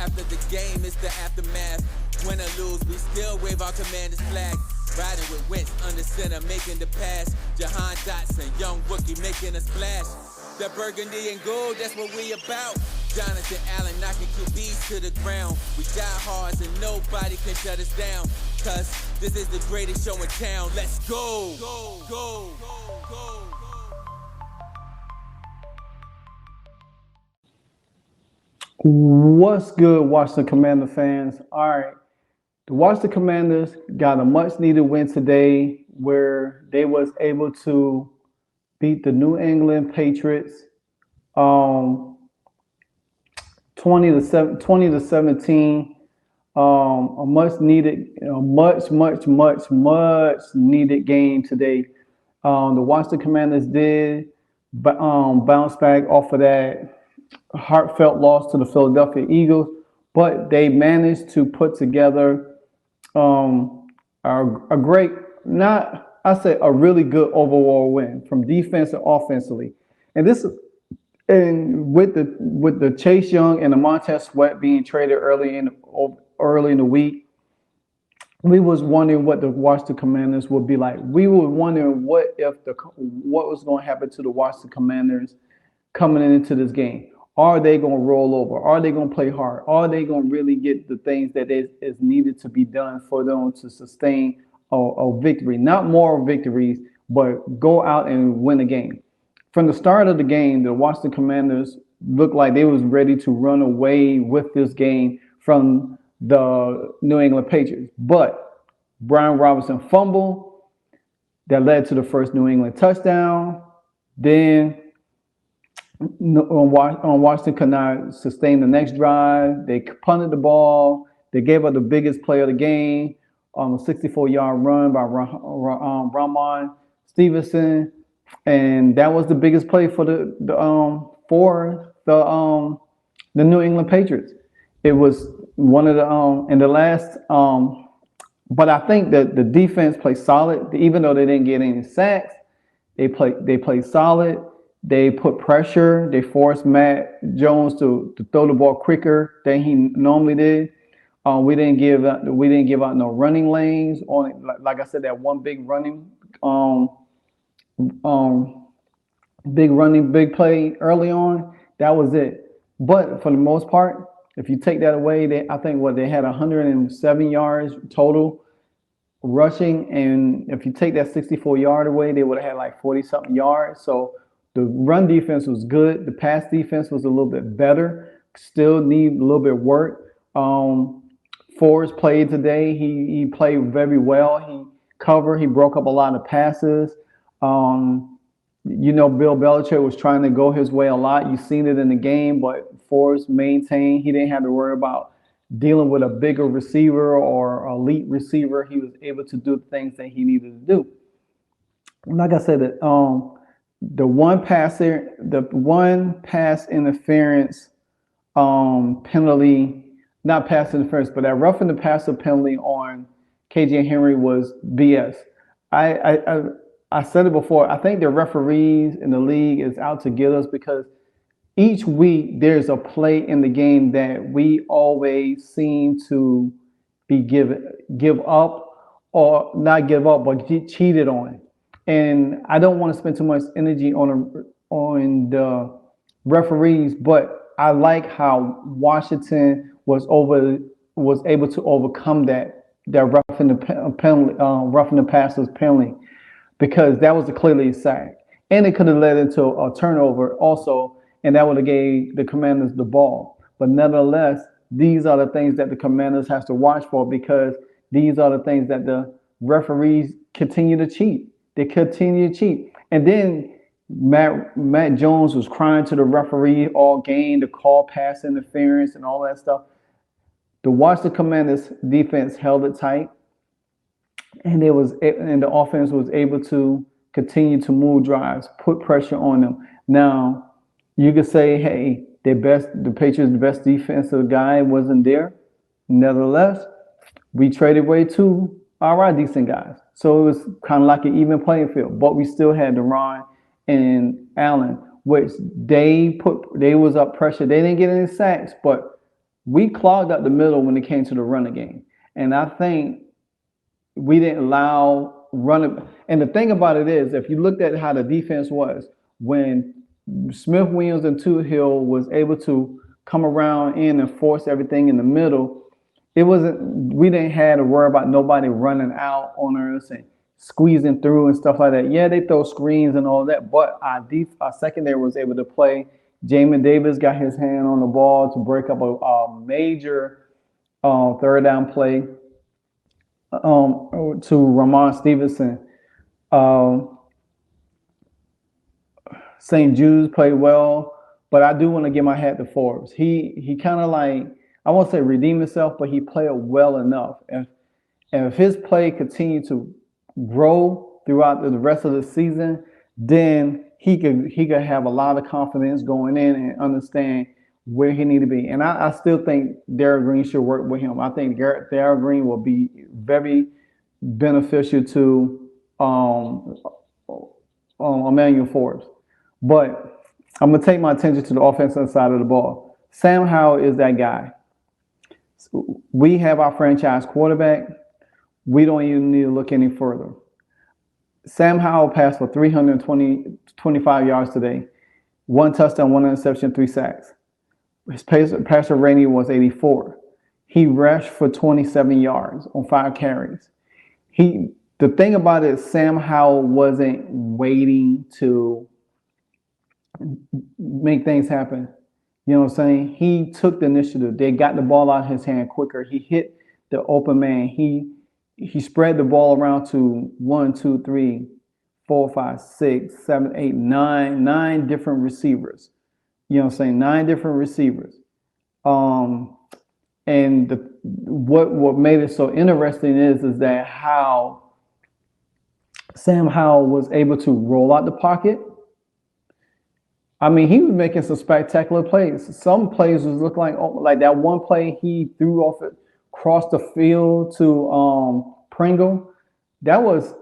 after the game, it's the aftermath. Win or lose, we still wave our commander's flag. Riding with Wentz under center, making the pass. Jahan Dotson, young rookie, making a splash. That burgundy and gold, that's what we about. Jonathan Allen knocking QBs to the ground. We die hard and nobody can shut us down. Cause this is the greatest show in town. Let's go. Go, go, go, go. What's good, Washington Commander fans? All right. The Washington Commanders got a much-needed win today where they was able to beat the New England Patriots 20-17. A much needed game today. The Washington Commanders did bounce back off of that heartfelt loss to the Philadelphia Eagles, but they managed to put together a great, a really good overall win from defense and offensively. And with the Chase Young and the Montez Sweat being traded early in the week, we was wondering what the Washington Commanders would be like. We were wondering what was going to happen to the Washington Commanders coming into this game. Are they going to roll over? Are they going to play hard? Are they going to really get the things that is needed to be done for them to sustain a victory? Not more victories, but go out and win a game. From the start of the game, the Washington Commanders looked like they was ready to run away with this game from the New England Patriots. But Brian Robinson fumbled that led to the first New England touchdown. Then Washington could not sustain the next drive. They punted the ball. They gave up the biggest play of the game, a 64-yard run by Ramon Stevenson, and that was the biggest play for the New England Patriots. It was one of the last. But I think that the defense played solid, even though they didn't get any sacks. They played solid. They put pressure. They forced Matt Jones to throw the ball quicker than he normally did. We didn't give out no running lanes on it. Like I said, that one big big play early on. That was it. But for the most part, if you take that away, they had 107 yards total rushing, and if you take that 64-yard away, they would have had like 40-something yards. So the run defense was good. The pass defense was a little bit better. Still need a little bit of work. Forrest played today. He played very well. He covered. He broke up a lot of passes. Bill Belichick was trying to go his way a lot. You've seen it in the game, but Forrest maintained. He didn't have to worry about dealing with a bigger receiver or elite receiver. He was able to do things that he needed to do. Like I said, the one pass interference penalty, not pass interference, but that roughing the passer penalty on KJ Henry was BS. I said it before. I think the referees in the league is out to get us because each week there's a play in the game that we always seem to be give up, or not give up, but get cheated on. And I don't want to spend too much energy on the referees, but I like how Washington was able to overcome that roughing the passer's penalty, because that was clearly a sack, and it could have led into a turnover also, and that would have gave the Commanders the ball. But nevertheless, these are the things that the Commanders have to watch for, because these are the things that the referees continue to cheat. They continue to cheat. And then Matt Jones was crying to the referee all game to call pass interference and all that stuff. The Washington Commanders defense held it tight, and the offense was able to continue to move drives, put pressure on them. Now, you could say, hey, the Patriots' best defensive guy wasn't there. Nevertheless, we traded away two our decent guys. So it was kind of like an even playing field. But we still had Deron and Allen, which they was up pressure. They didn't get any sacks, but we clogged up the middle when it came to the running game. And I think we didn't allow running. And the thing about it is, if you looked at how the defense was, when Smith, Williams, and Toohill was able to come around in and force everything in the middle, it wasn't, we didn't have to worry about nobody running out on us and squeezing through and stuff like that. Yeah, they throw screens and all that, but our secondary was able to play. Jamin Davis got his hand on the ball to break up a major third down play to Ramon Stevenson. St. Jude's played well, but I do want to give my hat to Forbes. He kind of like, I won't say redeemed himself, but he played well enough. And if his play continued to grow throughout the rest of the season, then he could have a lot of confidence going in and understand where he need to be. And I still think Darrell Green should work with him. I think Darrell Green will be very beneficial to Emmanuel Forbes. But I'm going to take my attention to the offensive side of the ball. Sam Howell is that guy. We have our franchise quarterback. We don't even need to look any further. Sam Howell passed for 325 yards today, 1 touchdown, 1 interception, 3 sacks. His passer rating was 84. He rushed for 27 yards on 5 carries. The thing about it, Sam Howell wasn't waiting to make things happen. You know what I'm saying? He took the initiative. They got the ball out of his hand quicker. He hit the open man. He spread the ball around to 1, 2, 3, 4, 5, 6, 7, 8, 9 different receivers. You know what I'm saying? 9 different receivers. And what made it so interesting is that how Sam Howell was able to roll out the pocket. I mean, he was making some spectacular plays. Some plays was look like that one play he threw off it across the field to Pringle. That was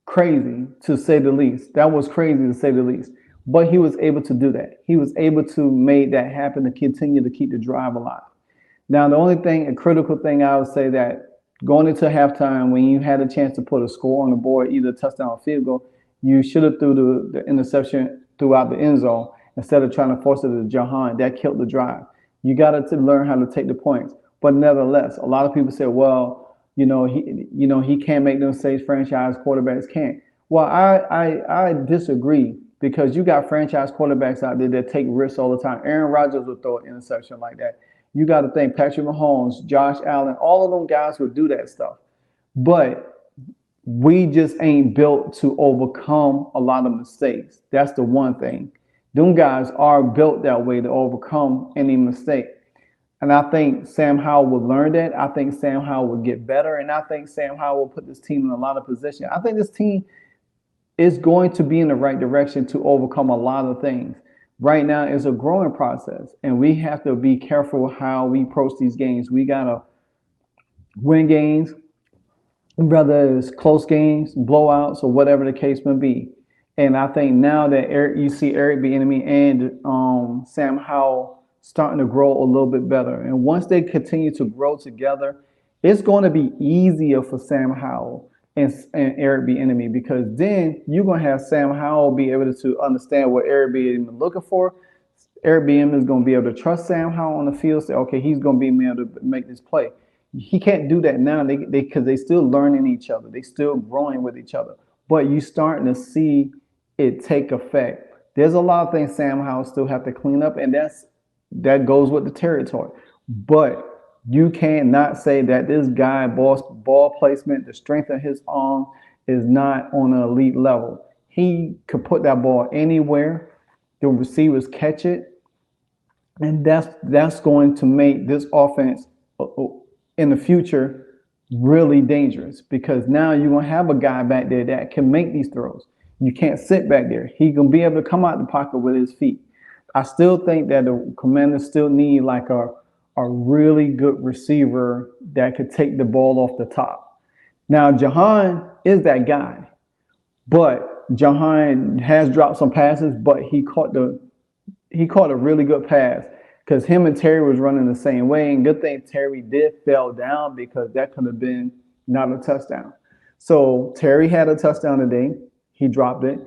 crazy to say the least. That was crazy to say the least. But he was able to do that. He was able to make that happen to continue to keep the drive alive. Now, the only thing, a critical thing I would say that going into halftime, when you had a chance to put a score on the board, either a touchdown or field goal, you should have threw the interception throughout the end zone instead of trying to force it to Jahan. That killed the drive. You got to learn how to take the points. But nevertheless, a lot of people say, well, he can't make them mistakes. Franchise quarterbacks can't. Well, I disagree, because you got franchise quarterbacks out there that take risks all the time. Aaron Rodgers would throw an interception like that. You got to think Patrick Mahomes, Josh Allen, all of them guys would do that stuff. But we just ain't built to overcome a lot of mistakes. That's the one thing. Them guys are built that way to overcome any mistake. And I think Sam Howell would learn that. I think Sam Howell would get better. And I think Sam Howell will put this team in a lot of position. I think this team is going to be in the right direction to overcome a lot of things. Right now, it's a growing process. And we have to be careful how we approach these games. We got to win games, whether it's close games, blowouts, or whatever the case may be. And I think now that you see Eric Bieniemy and Sam Howell starting to grow a little bit better. And once they continue to grow together, it's going to be easier for Sam Howell and Eric Bieniemy, because then you're going to have Sam Howell be able to understand what Eric Bieniemy is looking for. Eric Bieniemy is going to be able to trust Sam Howell on the field, say, okay, he's going to be able to make this play. He can't do that now because they still learning each other. They still growing with each other. But you starting to see it take effect. There's a lot of things Sam Howell still have to clean up, and that goes with the territory. But you cannot say that this guy, ball placement, the strength of his arm is not on an elite level. He could put that ball anywhere. The receivers catch it. And that's going to make this offense in the future really dangerous, because now you're going to have a guy back there that can make these throws. You can't sit back there. He's going to be able to come out the pocket with his feet. I still think that the Commanders still need like a really good receiver that could take the ball off the top. Now, Jahan is that guy, but Jahan has dropped some passes, but he he caught a really good pass because him and Terry was running the same way. And good thing Terry did fell down because that could have been not a touchdown. So Terry had a touchdown today. He dropped it.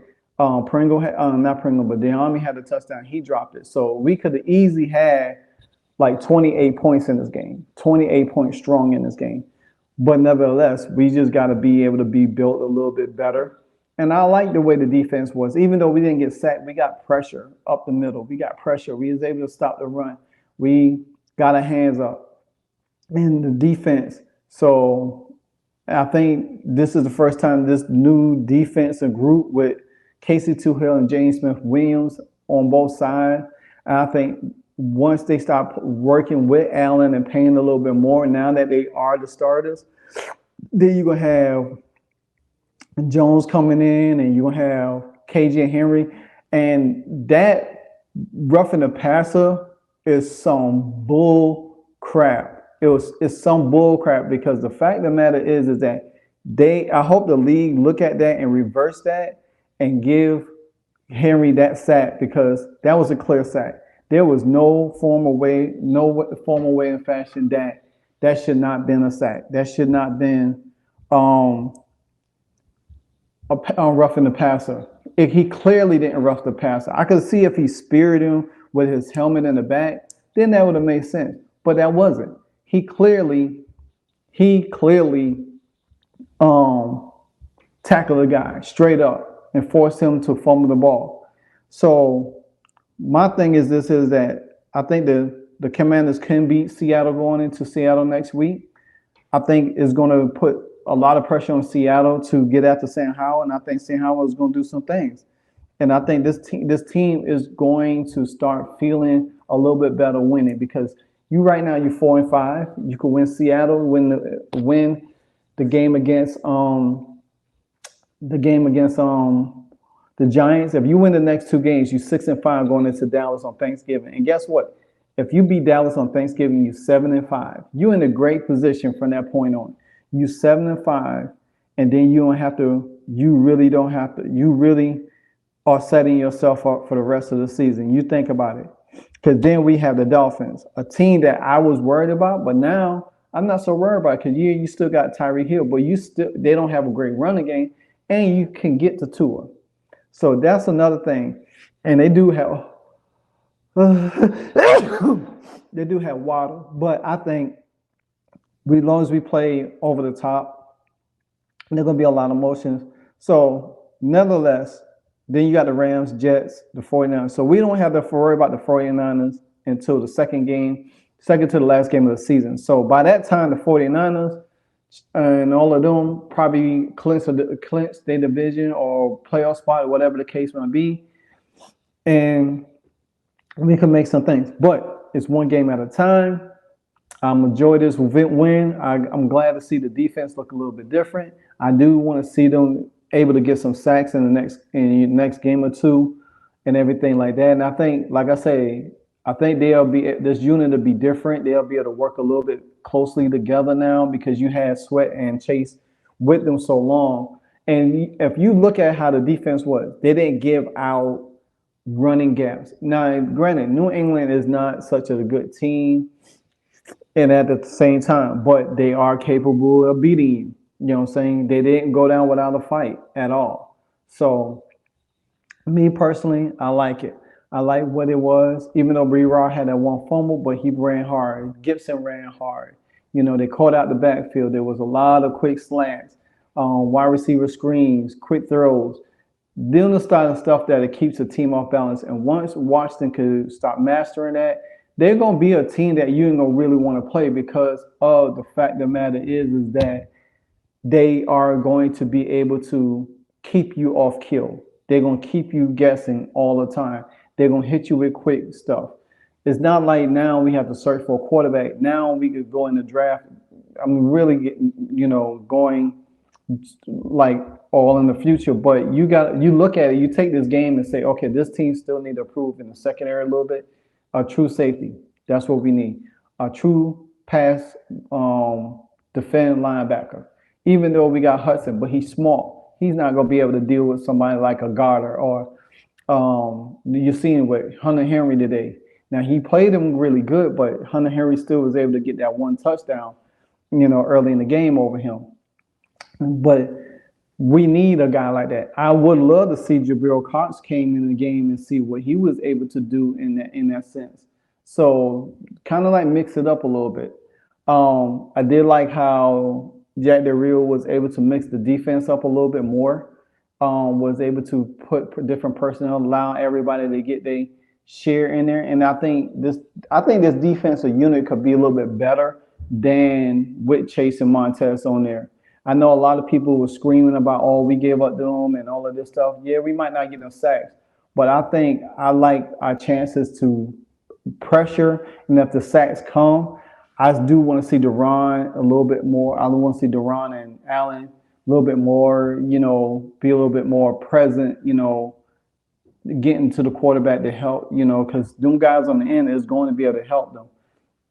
Pringle had, not Pringle, but De'Ami had a touchdown. He dropped it. So we could have easily had like 28 points in this game, 28 points strong in this game. But nevertheless, we just got to be able to be built a little bit better. And I like the way the defense was. Even though we didn't get sacked, we got pressure up the middle. We got pressure. We was able to stop the run. We got our hands up in the defense. So I think this is the first time this new defensive group with Casey Toohill and James Smith-Williams on both sides. And I think once they start working with Allen and paying a little bit more, now that they are the starters, then you're going to have Jones coming in and you're going to have KJ and Henry. And that roughing the passer is some bull crap. It's some bull crap because the fact of the matter is that I hope the league look at that and reverse that and give Henry that sack because that was a clear sack. There was no formal way and fashion that should not been a sack. That should not been roughing the passer. If he clearly didn't rough the passer, I could see if he speared him with his helmet in the back, then that would have made sense. But that wasn't. He clearly tackled a guy straight up and forced him to fumble the ball. So my thing is that I think the Commanders can beat Seattle going into Seattle next week. I think it's going to put a lot of pressure on Seattle to get after Sam Howell, and I think Sam Howell is going to do some things. And I think this team is going to start feeling a little bit better winning because right now you're 4-5. You could win Seattle, win the game against the Giants. If you win the next two games, you're 6-5 going into Dallas on Thanksgiving. And guess what? If you beat Dallas on Thanksgiving, you're 7-5. You're in a great position from that point on. You're 7-5, and then you really are setting yourself up for the rest of the season. You think about it. Because then we have the Dolphins, a team that I was worried about, but now I'm not so worried about it because you still got Tyreek Hill, but they don't have a great running game, and you can get to Tua. So that's another thing. And they do have Waddle, but I think as long as we play over the top, there's going to be a lot of motions. So nevertheless, then you got the Rams, Jets, the 49ers. So we don't have to worry about the 49ers until the second to the last game of the season. So by that time, the 49ers and all of them probably clinch their division or playoff spot or whatever the case might be. And we can make some things. But it's one game at a time. I'm enjoy this win. I'm glad to see the defense look a little bit different. I do want to see them able to get some sacks in the next game or two and everything like that. And I think, like I say, this unit will be different. They'll be able to work a little bit closely together now because you had Sweat and Chase with them so long. And if you look at how the defense was, they didn't give out running gaps. Now, granted, New England is not such a good team, and at the same time, but they are capable of beating you. You know what I'm saying? They didn't go down without a fight at all. So, me personally, I like it. I like what it was, even though Brewer had that one fumble, but he ran hard. Gibson ran hard. You know, they caught out the backfield. There was a lot of quick slants, wide receiver screens, quick throws. Doing the style of stuff that it keeps the team off balance. And once Washington could start mastering that, they're going to be a team that you ain't going to really want to play because of the fact of the matter is that they are going to be able to keep you off kill. They're going to keep you guessing all the time. They're going to hit you with quick stuff. It's not like now we have to search for a quarterback. Now we could go in the draft. I'm really getting, going like all in the future. But you look at it, you take this game and say, okay, this team still need to improve in the secondary a little bit. A true safety. That's what we need. A true pass defend linebacker. Even though we got Hudson, but he's small. He's not going to be able to deal with somebody like a Goddard or You're seeing with Hunter Henry today. Now he played him really good, but Hunter Henry still was able to get that one touchdown, early in the game over him. But we need a guy like that. I would love to see Jabril Cox came in the game and see what he was able to do in that sense. So kind of like mix it up a little bit. I did like how Jack Del Rio was able to mix the defense up a little bit more. Was able to put different personnel, allow everybody to get their share in there. And I think this defensive unit could be a little bit better than with Chase and Montez on there. I know a lot of people were screaming about, oh, we gave up to them and all of this stuff. Yeah, we might not get no sacks, but I think I like our chances to pressure, and if the sacks come, I do want to see Deron a little bit more. I want to see Deron and Allen a little bit more, be a little bit more present, getting to the quarterback to help, because them guys on the end is going to be able to help them.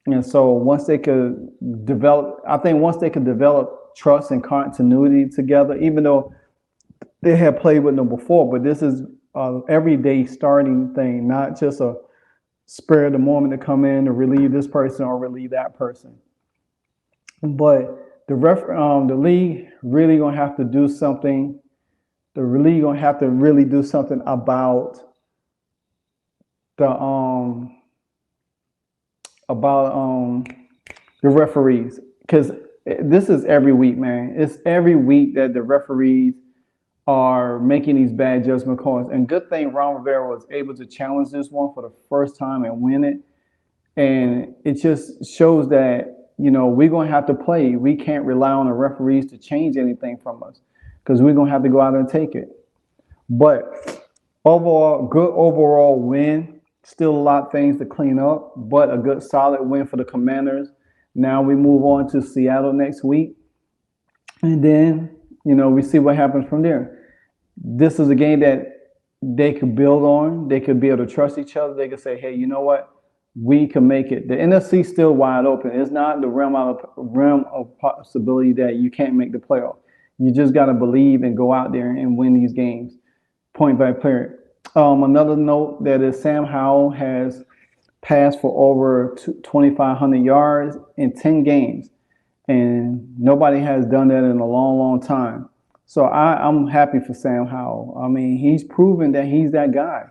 And so once they could develop trust and continuity together, even though they had played with them before, but this is a everyday starting thing, not just a spur of the moment to come in to relieve this person or relieve that person. But the league really gonna have to do something. The league gonna have to really do something about the referees, because this is every week, man. It's every week that the referees are making these bad judgment calls. And good thing Ron Rivera was able to challenge this one for the first time and win it. And it just shows that, we're going to have to play. We can't rely on the referees to change anything from us, because we're going to have to go out and take it. But good overall win. Still a lot of things to clean up, but a good solid win for the Commanders. Now we move on to Seattle next week. And then, we see what happens from there. This is a game that they could build on. They could be able to trust each other. They could say, hey, you know what? We can make it. The NFC is still wide open. It's not the realm of possibility that you can't make the playoff. You just got to believe and go out there and win these games, point by point. Another note that is Sam Howell has passed for over 2,500 yards in 10 games. And nobody has done that in a long, long time. So I'm happy for Sam Howell. I mean, he's proven that he's that guy.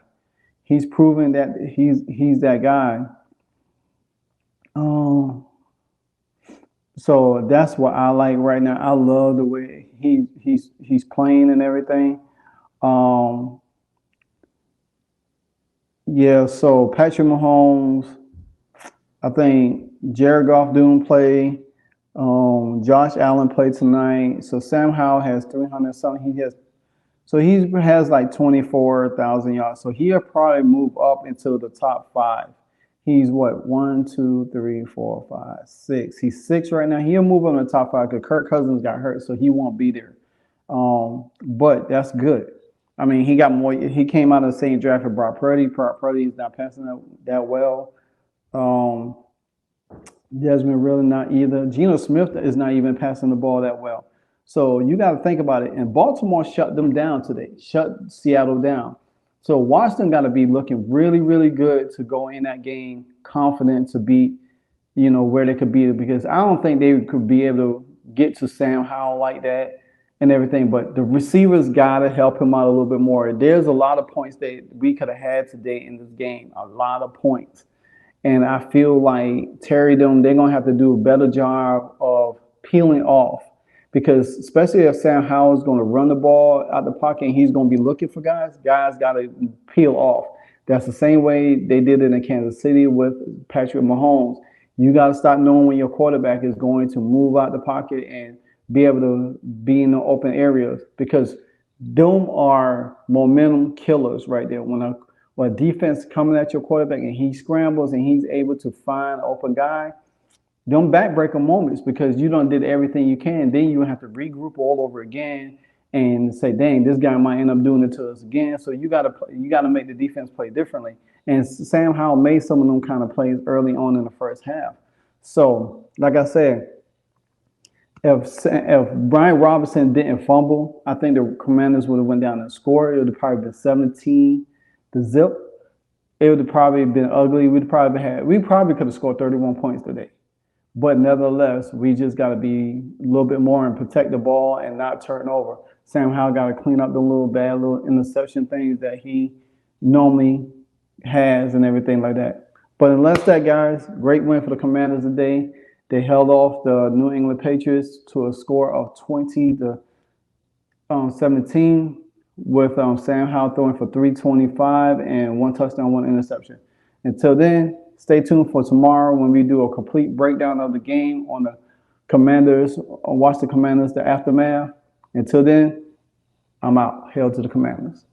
He's proven that he's that guy. So that's what I like right now. I love the way he's playing and everything. Yeah, so Patrick Mahomes, I think Jared Goff didn't play. Josh Allen played tonight. So Sam Howell has 300 something. He has like 24,000 yards. So he'll probably move up into the top 5. He's what? 1, 2, 3, 4, 5, 6. He's 6 right now. He'll move up in the top 5 because Kirk Cousins got hurt, so he won't be there. But that's good. I mean, he got more. He came out of the same draft with Brock Purdy. Brock Purdy is not passing that well. Desmond really not either. Geno Smith is not even passing the ball that well. So you got to think about it. And Baltimore shut them down today, shut Seattle down. So Washington got to be looking really, really good to go in that game confident to beat, where they could beat it, because I don't think they could be able to get to Sam Howell like that and everything. But the receivers got to help him out a little bit more. There's a lot of points that we could have had today in this game, a lot of points. And I feel like they're going to have to do a better job of peeling off, because especially if Sam Howell is going to run the ball out the pocket and he's going to be looking for guys got to peel off. That's the same way they did it in Kansas City with Patrick Mahomes. You got to start knowing when your quarterback is going to move out the pocket and be able to be in the open areas, because them are momentum killers right there. When a defense coming at your quarterback and he scrambles and he's able to find an open guy, them backbreaker moments, because you done did everything you can. Then you have to regroup all over again and say, dang, this guy might end up doing it to us again. So you gotta make the defense play differently. And Sam Howell made some of them kind of plays early on in the first half. So, like I said, if Brian Robinson didn't fumble, I think the Commanders would have went down and scored. It would have probably been 17 the zip, it would have probably been ugly. We probably could have scored 31 points today. But nevertheless, we just got to be a little bit more and protect the ball and not turn over. Sam Howell got to clean up the little interception things that he normally has and everything like that. But unless that, guys, great win for the Commanders today. They held off the New England Patriots to a score of 20-17 with Sam Howell throwing for 325 and 1 touchdown, 1 interception. Until then, stay tuned for tomorrow when we do a complete breakdown of the game on the Commanders, watch the Commanders, the aftermath. Until then, I'm out. Hail to the Commanders.